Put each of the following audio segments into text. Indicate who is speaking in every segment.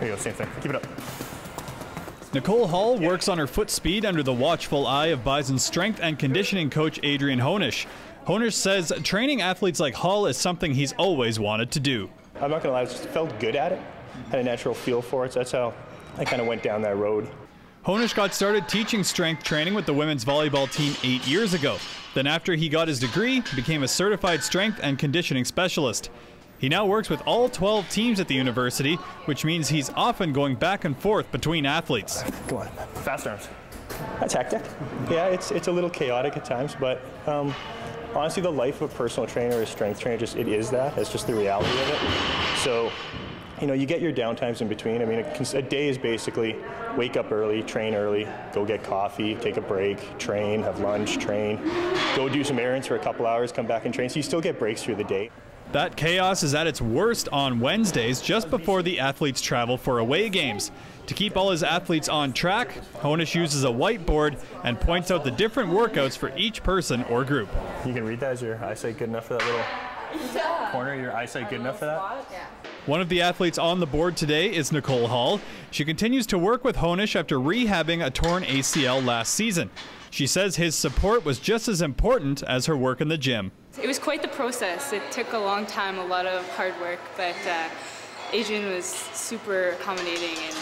Speaker 1: There you go, same thing. Keep it up.
Speaker 2: Nicole Hall works on her foot speed under the watchful eye of Bison's strength and conditioning coach Adrian Honish. Honish says training athletes like Hall is something he's always wanted to do.
Speaker 1: I'm not gonna lie, I just felt good at it. Had a natural feel for it, so that's how I kind of went down that road.
Speaker 2: Honish got started teaching strength training with the women's volleyball team 8 years ago. Then after he got his degree, became a certified strength and conditioning specialist. He now works with all 12 teams at the university, which means he's often going back and forth between athletes.
Speaker 1: Go on, fast arms. That's hectic. Yeah, it's a little chaotic at times, but honestly, the life of a personal trainer or a strength trainer, it is that. It's just the reality of it. So, you know, you get your downtimes in between. I mean, a day is basically wake up early, train early, go get coffee, take a break, train, have lunch, train, go do some errands for a couple hours, come back and train. So you still get breaks through the day.
Speaker 2: That chaos is at its worst on Wednesdays, just before the athletes travel for away games. To keep all his athletes on track, Honish uses a whiteboard and points out the different workouts for each person or group.
Speaker 1: You can read that? Is your eyesight good enough for that little corner? Your eyesight good enough for that?
Speaker 3: Yeah.
Speaker 2: One of the athletes on the board today is Nicole Hall. She continues to work with Honish after rehabbing a torn ACL last season. She says his support was just as important as her work in the gym.
Speaker 3: It was quite the process. It took a long time, a lot of hard work, but Adrian was super accommodating and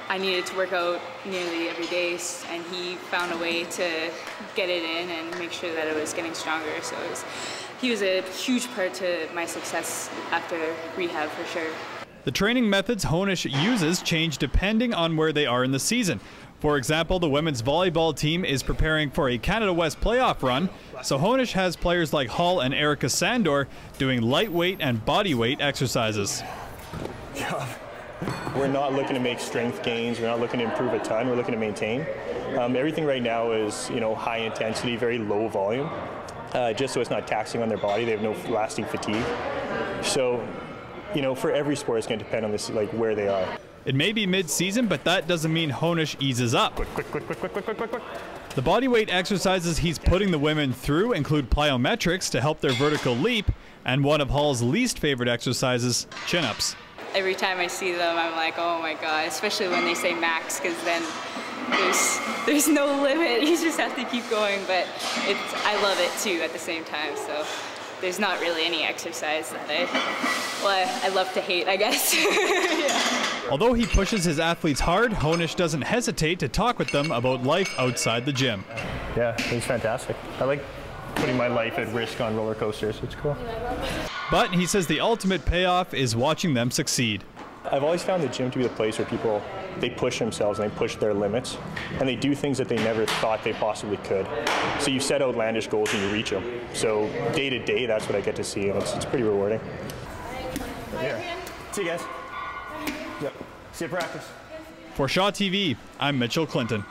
Speaker 3: I needed to work out nearly every day, and he found a way to get it in and make sure that it was getting stronger. So he was a huge part to my success after rehab, for sure.
Speaker 2: The training methods Honish uses change depending on where they are in the season. For example, the women's volleyball team is preparing for a Canada West playoff run, so Honish has players like Hall and Erica Sandor doing lightweight and bodyweight exercises.
Speaker 1: We're not looking to make strength gains. We're not looking to improve a ton. We're looking to maintain. Everything right now is, you know, high intensity, very low volume, just so it's not taxing on their body. They have no lasting fatigue. So, you know, for every sport, it's going to depend on this, like where they are.
Speaker 2: It may be mid-season, but that doesn't mean Honish eases up.
Speaker 1: Quick.
Speaker 2: The bodyweight exercises he's putting the women through include plyometrics to help their vertical leap, and one of Hall's least favorite exercises, chin-ups.
Speaker 3: Every time I see them, I'm like, oh my God, especially when they say max, because then there's no limit. You just have to keep going, but I love it too at the same time. So there's not really any exercise that I love to hate, I guess. Yeah.
Speaker 2: Although he pushes his athletes hard, Honish doesn't hesitate to talk with them about life outside the gym.
Speaker 1: Yeah, he's fantastic. I like putting my life at risk on roller coasters. It's cool.
Speaker 2: But he says the ultimate payoff is watching them succeed.
Speaker 1: I've always found the gym to be the place where people, they push themselves and they push their limits, and they do things that they never thought they possibly could. So you set outlandish goals and you reach them. So day to day, that's what I get to see, and it's pretty rewarding. Yeah. See you guys. Yep. See you at practice.
Speaker 2: For Shaw TV, I'm Mitchell Clinton.